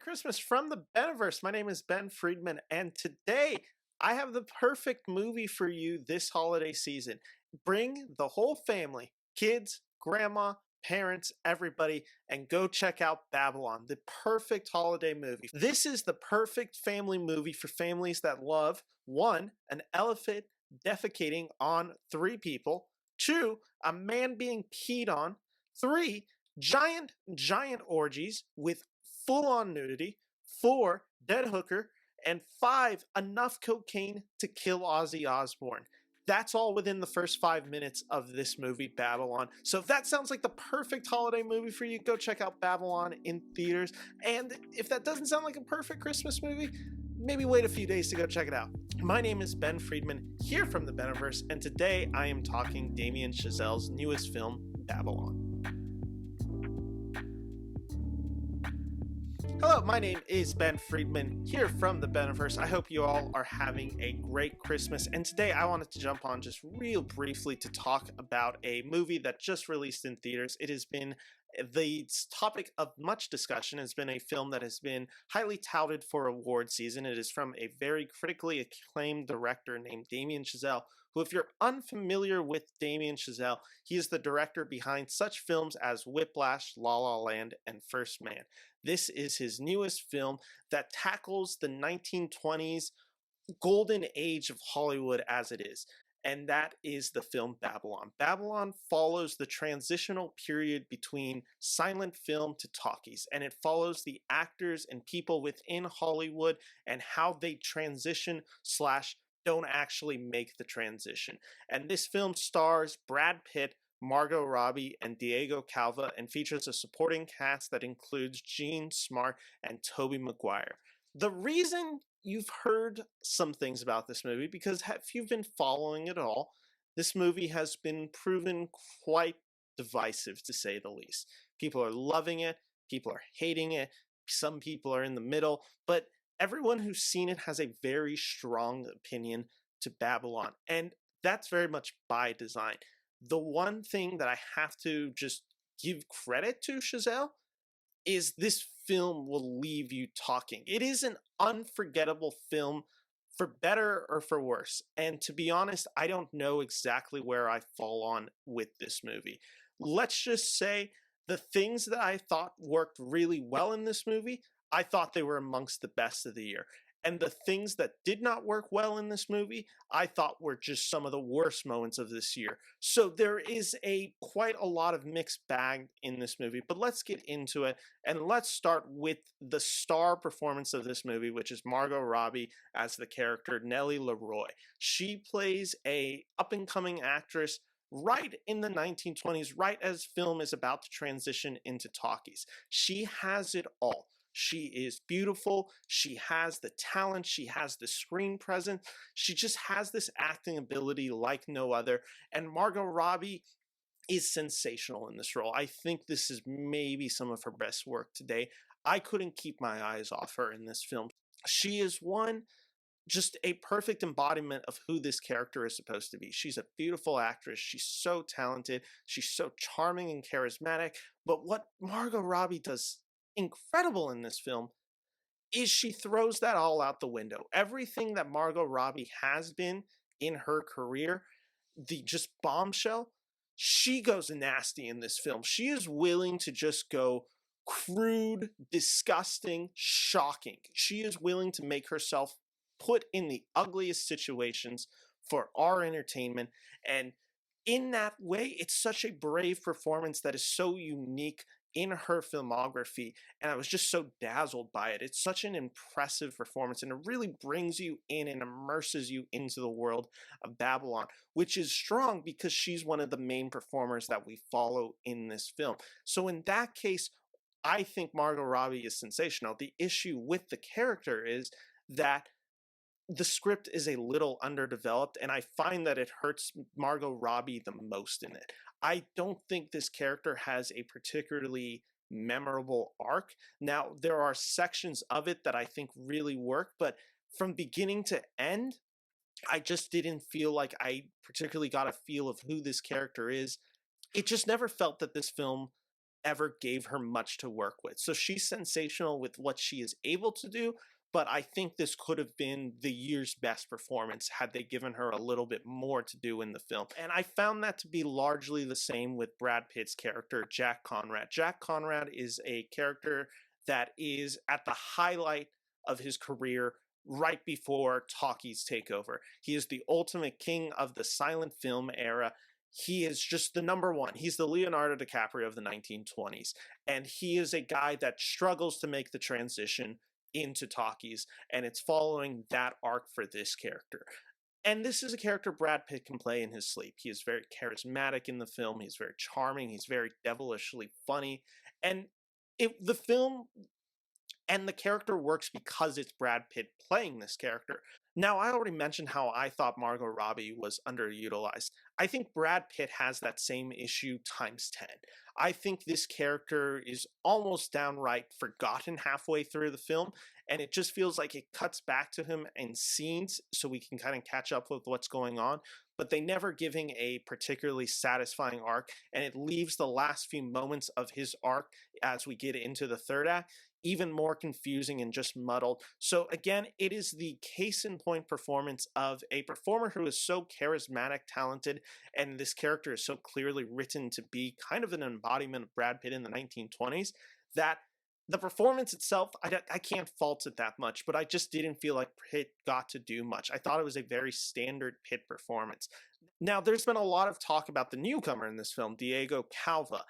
Christmas from the Beniverse. My name is Ben Friedman, and today I have the perfect movie for you this holiday season. Bring the whole family, kids, grandma, parents, everybody, and go check out Babylon, the perfect holiday movie. This is the perfect family movie for families that love one, an elephant defecating on three people, two, a man being peed on, three, giant orgies with full-on nudity, 4, dead hooker, and 5, enough cocaine to kill Ozzy Osbourne. That's all within the first 5 minutes of this movie, Babylon. So if that sounds like the perfect holiday movie for you, go check out Babylon in theaters. And if that doesn't sound like a perfect Christmas movie, maybe wait a few days to go check it out. My name is Ben Friedman, here from the Beniverse, and today I am talking Damien Chazelle's newest film, Babylon. Hello, my name is Ben Friedman, here from the Beniverse. I hope you all are having a great Christmas, and today I wanted to jump on just real briefly to talk about a movie that just released in theaters. It has been the topic of much discussion. It's been a film that has been highly touted for award season. It is from a very critically acclaimed director named Damien Chazelle, who, if you're unfamiliar with Damien Chazelle, he is the director behind such films as Whiplash, La La Land, and First Man. This is his newest film that tackles the 1920s golden age of Hollywood as it is. And that is the film Babylon. Babylon follows the transitional period between silent film to talkies, and it follows the actors and people within Hollywood and how they transition slash don't actually make the transition. And this film stars Brad Pitt, Margot Robbie, and Diego Calva, and features a supporting cast that includes Jean Smart and Tobey Maguire. The reason you've heard some things about this movie, because if you've been following it all, this movie has been proven quite divisive, to say the least. People are loving it, people are hating it, some people are in the middle, but everyone who's seen it has a very strong opinion to Babylon, and that's very much by design. The one thing that I have to just give credit to Chazelle is this film will leave you talking. It is an unforgettable film, for better or for worse. And to be honest, I don't know exactly where I fall on with this movie. Let's just say the things that I thought worked really well in this movie, I thought they were amongst the best of the year. And the things that did not work well in this movie, I thought were just some of the worst moments of this year. So there is quite a lot of mixed bag in this movie, but let's get into it. And let's start with the star performance of this movie, which is Margot Robbie as the character Nellie Leroy. She plays a up-and-coming actress right in the 1920s, right as film is about to transition into talkies. She has it all. She is beautiful, she has the talent, she has the screen presence, she just has this acting ability like no other, and Margot Robbie is sensational in this role. I think this is maybe some of her best work today. I couldn't keep my eyes off her in this film. She is just a perfect embodiment of who this character is supposed to be. She's a beautiful actress, she's so talented, she's so charming and charismatic, but what Margot Robbie does incredible in this film is she throws that all out the window. Everything that Margot Robbie has been in her career, the just bombshell, she goes nasty in this film. She is willing to just go crude, disgusting, shocking. She is willing to make herself put in the ugliest situations for our entertainment, and in that way, it's such a brave performance that is so unique in her filmography, and I was just so dazzled by it. It's such an impressive performance, and it really brings you in and immerses you into the world of Babylon, which is strong because she's one of the main performers that we follow in this film. So in that case, I think Margot Robbie is sensational. The issue with the character is that the script is a little underdeveloped, and I find that it hurts Margot Robbie the most in it. I don't think this character has a particularly memorable arc. Now, there are sections of it that I think really work, but from beginning to end, I just didn't feel like I particularly got a feel of who this character is. It just never felt that this film ever gave her much to work with. So she's sensational with what she is able to do, but I think this could have been the year's best performance had they given her a little bit more to do in the film. And I found that to be largely the same with Brad Pitt's character, Jack Conrad. Jack Conrad is a character that is at the highlight of his career right before talkies take over. He is the ultimate king of the silent film era. He is just the number one. He's the Leonardo DiCaprio of the 1920s. And he is a guy that struggles to make the transition into talkies, and it's following that arc for this character. And this is a character Brad Pitt can play in his sleep. He is very charismatic in the film. He's very charming. He's very devilishly funny. And the film and the character works because it's Brad Pitt playing this character. Now, I already mentioned how I thought Margot Robbie was underutilized. I think Brad Pitt has that same issue times 10. I think this character is almost downright forgotten halfway through the film, and it just feels like it cuts back to him in scenes so we can kind of catch up with what's going on, but they never giving a particularly satisfying arc, and it leaves the last few moments of his arc as we get into the third act even more confusing and just muddled. So again, it is the case in point performance of a performer who is so charismatic, talented, and this character is so clearly written to be kind of an embodiment of Brad Pitt in the 1920s, that the performance itself, I can't fault it that much, but I just didn't feel like Pitt got to do much. I thought it was a very standard Pitt performance. Now, there's been a lot of talk about the newcomer in this film, Diego Calva,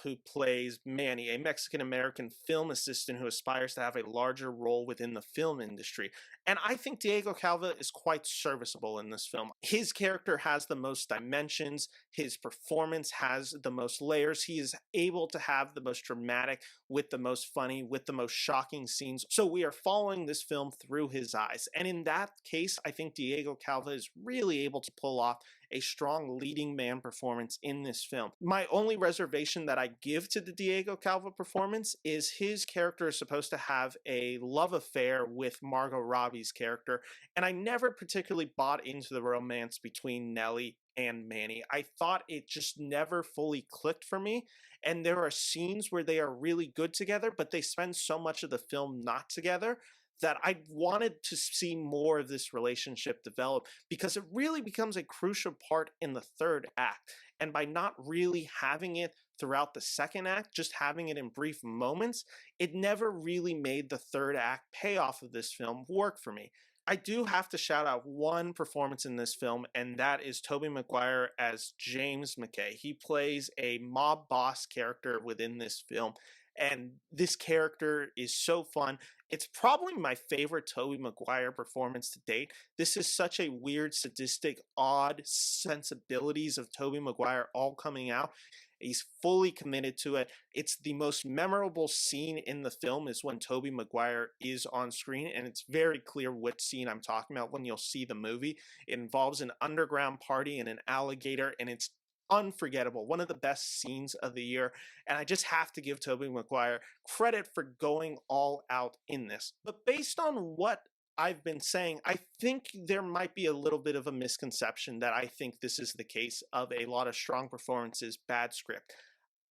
who plays Manny, a Mexican-American film assistant who aspires to have a larger role within the film industry. And I think Diego Calva is quite serviceable in this film. His character has the most dimensions, his performance has the most layers, he is able to have the most dramatic, with the most funny, with the most shocking scenes. So we are following this film through his eyes. And in that case, I think Diego Calva is really able to pull off a strong leading man performance in this film. My only reservation that I give to the Diego Calva performance is his character is supposed to have a love affair with Margot Robbie's character, and I never particularly bought into the romance between Nellie and Manny. I thought it just never fully clicked for me, and there are scenes where they are really good together, but they spend so much of the film not together that I wanted to see more of this relationship develop, because it really becomes a crucial part in the third act. And by not really having it throughout the second act, just having it in brief moments, it never really made the third act payoff of this film work for me. I do have to shout out one performance in this film, and that is Tobey Maguire as James McKay. He plays a mob boss character within this film, and this character is so fun. It's probably my favorite Tobey Maguire performance to date. This is such a weird, sadistic, odd sensibilities of Tobey Maguire all coming out. He's fully committed to it. It's the most memorable scene in the film is when Tobey Maguire is on screen, and it's very clear which scene I'm talking about when you'll see the movie. It involves an underground party and an alligator, and it's unforgettable. One of the best scenes of the year, and I just have to give Tobey Maguire credit for going all out in this. But based on what I've been saying, I think there might be a little bit of a misconception that I think this is the case of a lot of strong performances, bad script.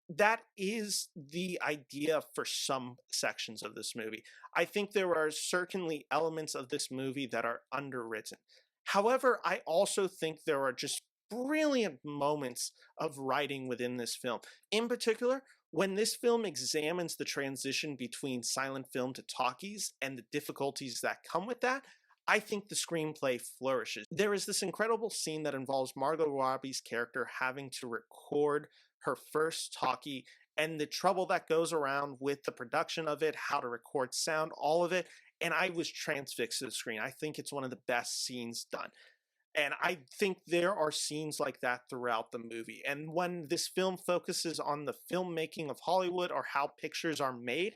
That is the idea for some sections of this movie. I think there are certainly elements of this movie that are underwritten. However, I also think there are just brilliant moments of writing within this film. In particular, when this film examines the transition between silent film to talkies and the difficulties that come with that, I think the screenplay flourishes. There is this incredible scene that involves Margot Robbie's character having to record her first talkie and the trouble that goes around with the production of it, how to record sound, all of it. And I was transfixed to the screen. I think it's one of the best scenes done. And I think there are scenes like that throughout the movie. And when this film focuses on the filmmaking of Hollywood or how pictures are made,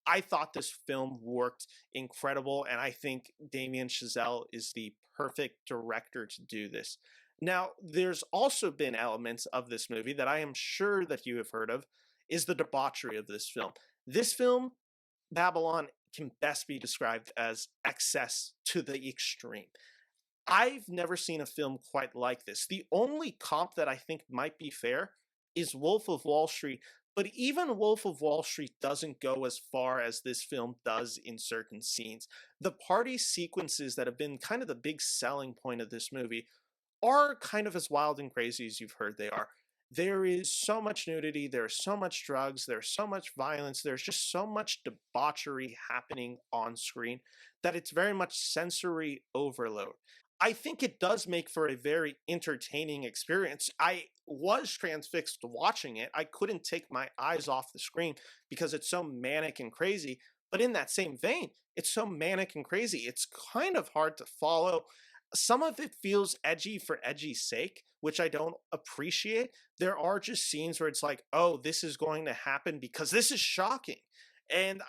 I thought this film worked incredible. And I think Damien Chazelle is the perfect director to do this. Now, there's also been elements of this movie that I am sure that you have heard of, is the debauchery of this film. This film, Babylon, can best be described as excess to the extreme. I've never seen a film quite like this. The only comp that I think might be fair is Wolf of Wall Street, But even Wolf of Wall Street doesn't go as far as this film does in certain scenes. The party sequences that have been kind of the big selling point of this movie are kind of as wild and crazy as you've heard they are. There is so much nudity, there's so much drugs, there's so much violence, there's just so much debauchery happening on screen that it's very much sensory overload. I think it does make for a very entertaining experience. I was transfixed watching it. I couldn't take my eyes off the screen because it's so manic and crazy. But in that same vein, it's so manic and crazy. It's kind of hard to follow. Some of it feels edgy for edgy's sake, which I don't appreciate. There are just scenes where it's like, oh, this is going to happen because this is shocking. And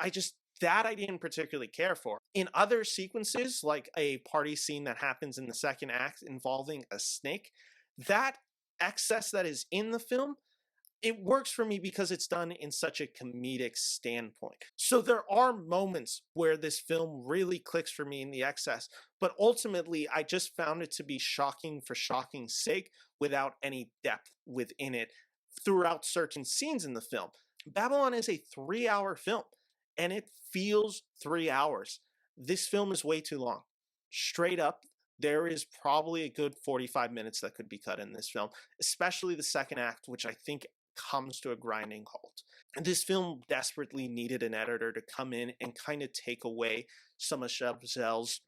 that I didn't particularly care for. In other sequences, like a party scene that happens in the second act involving a snake, that excess that is in the film, it works for me because it's done in such a comedic standpoint. So there are moments where this film really clicks for me in the excess, but ultimately I just found it to be shocking for shocking's sake without any depth within it throughout certain scenes in the film. Babylon is a 3-hour film and it feels 3 hours. This film is way too long. Straight up, there is probably a good 45 minutes that could be cut in this film, especially the second act, which I think comes to a grinding halt. And this film desperately needed an editor to come in and kind of take away some of Chazelle's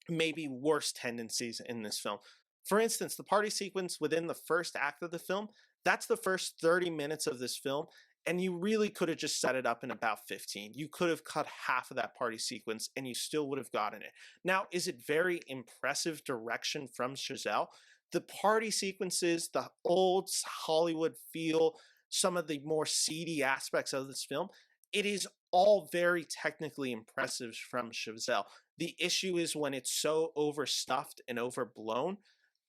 maybe worst tendencies in this film. For instance, the party sequence within the first act of the film, that's the first 30 minutes of this film, and you really could have just set it up in about 15. You could have cut half of that party sequence and you still would have gotten it. Now, is it very impressive direction from Chazelle? The party sequences, the old Hollywood feel, some of the more seedy aspects of this film, it is all very technically impressive from Chazelle. The issue is when it's so overstuffed and overblown,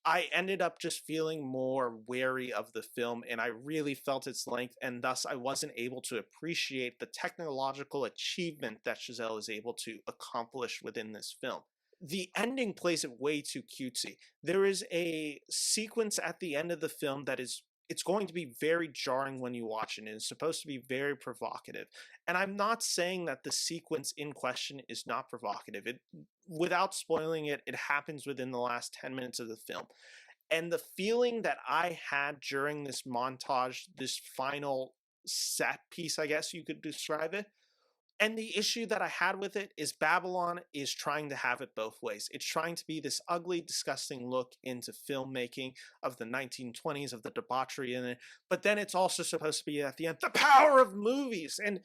I ended up just feeling more wary of the film and I really felt its length, and thus I wasn't able to appreciate the technological achievement that Chazelle is able to accomplish within this film. The ending plays it way too cutesy. There is a sequence at the end of the film that it's going to be very jarring when you watch it. And it's supposed to be very provocative. And I'm not saying that the sequence in question is not provocative. Without spoiling it, it happens within the last 10 minutes of the film. And the feeling that I had during this montage, this final set piece, I guess you could describe it, and the issue that I had with it is Babylon is trying to have it both ways. It's trying to be this ugly, disgusting look into filmmaking of the 1920s, of the debauchery in it, but then it's also supposed to be at the end, the power of movies. And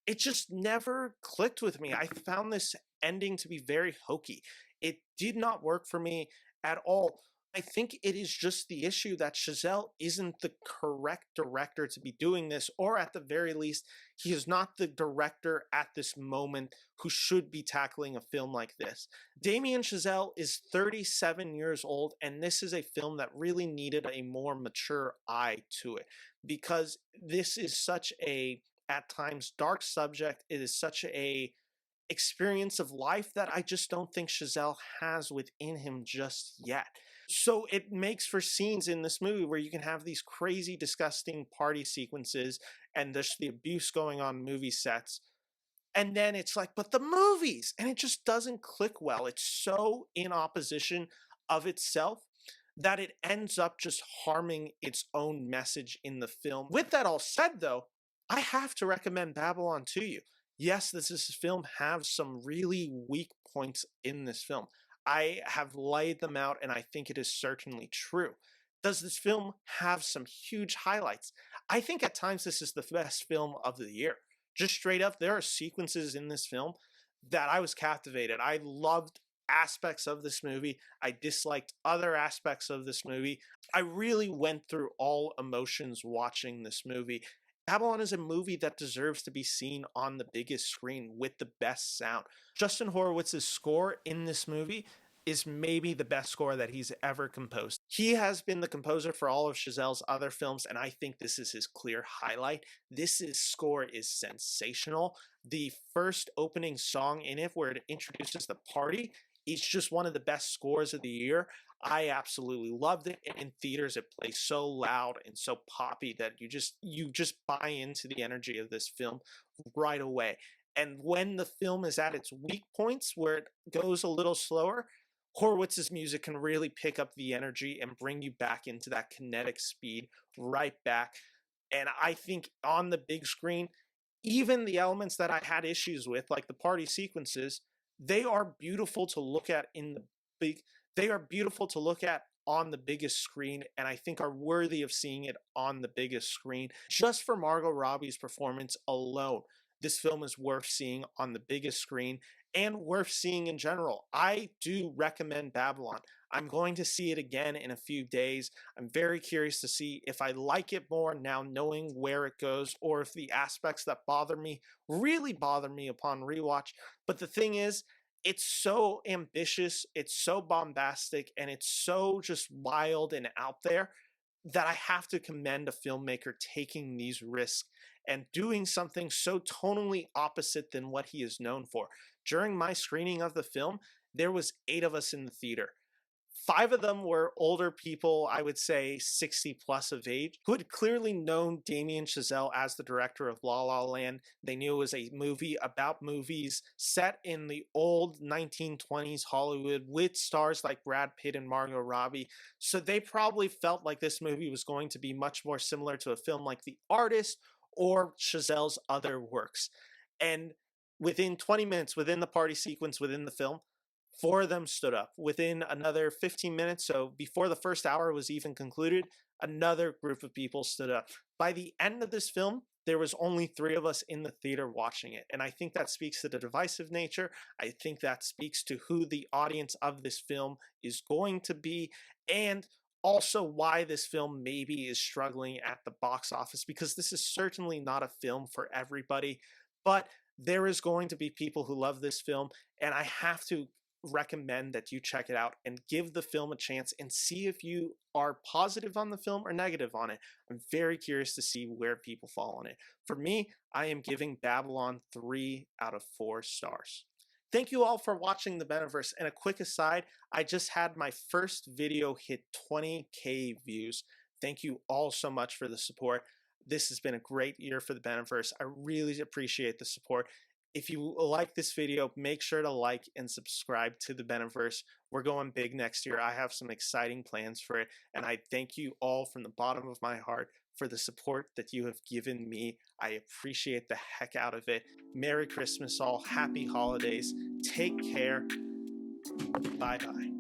it just never clicked with me. I found this ending to be very hokey. It did not work for me at all. I think it is just the issue that Chazelle isn't the correct director to be doing this, or at the very least, he is not the director at this moment who should be tackling a film like this. Damien Chazelle is 37 years old, and this is a film that really needed a more mature eye to it, because this is such a, at times, dark subject. It is such a experience of life that I just don't think Chazelle has within him just yet. So it makes for scenes in this movie where you can have these crazy, disgusting party sequences and there's the abuse going on movie sets. And then it's like, but the movies, and it just doesn't click well. It's so in opposition of itself that it ends up just harming its own message in the film. With that all said, though, I have to recommend Babylon to you. Yes, this film has some really weak points in this film. I have laid them out, and I think it is certainly true. Does this film have some huge highlights? I think at times this is the best film of the year. Just straight up, there are sequences in this film that I was captivated. I loved aspects of this movie. I disliked other aspects of this movie. I really went through all emotions watching this movie. Babylon is a movie that deserves to be seen on the biggest screen with the best sound. Justin Horowitz's score in this movie is maybe the best score that he's ever composed. He has been the composer for all of Chazelle's other films, and I think this is his clear highlight. Score is sensational. The first opening song in it, where it introduces the party, it's just one of the best scores of the year. I absolutely loved it. And in theaters, it plays so loud and so poppy that you just buy into the energy of this film right away. And when the film is at its weak points, where it goes a little slower, Horowitz's music can really pick up the energy and bring you back into that kinetic speed right back. And I think on the big screen, even the elements that I had issues with, like the party sequences, they are beautiful to look at in the big, they are beautiful to look at on the biggest screen, and I think are worthy of seeing it on the biggest screen. Just for Margot Robbie's performance alone, this film is worth seeing on the biggest screen and worth seeing in general. I do recommend Babylon. I'm going to see it again in a few days. I'm very curious to see if I like it more now knowing where it goes, or if the aspects that bother me really bother me upon rewatch. But the thing is, it's so ambitious, it's so bombastic, and it's so just wild and out there that I have to commend a filmmaker taking these risks and doing something so tonally opposite than what he is known for. During my screening of the film, there was 8 of us in the theater. 5 of them were older people, I would say 60 plus of age, who had clearly known Damien Chazelle as the director of La La Land. They knew it was a movie about movies set in the old 1920s Hollywood with stars like Brad Pitt and Margot Robbie. So they probably felt like this movie was going to be much more similar to a film like The Artist or Chazelle's other works. And within 20 minutes, within the party sequence within the film, 4 of them stood up. Within another 15 minutes, so before the first hour was even concluded, another group of people stood up. By the end of this film, there was only 3 of us in the theater watching it. And I think that speaks to the divisive nature. I think that speaks to who the audience of this film is going to be, and also why this film maybe is struggling at the box office, because this is certainly not a film for everybody. But there is going to be people who love this film, and I have to recommend that you check it out and give the film a chance and see if you are positive on the film or negative on it. I'm very curious to see where people fall on it. For me, I am giving Babylon 3 out of 4 stars. Thank you all for watching the Beniverse. And a quick aside, I just had my first video hit 20K views. Thank you all so much for the support. This has been a great year for the Beniverse. I really appreciate the support. If you like this video, make sure to like and subscribe to the Beniverse. We're going big next year. I have some exciting plans for it, and I thank you all from the bottom of my heart for the support that you have given me. I appreciate the heck out of it. Merry Christmas all. Happy holidays. Take care. Bye-bye.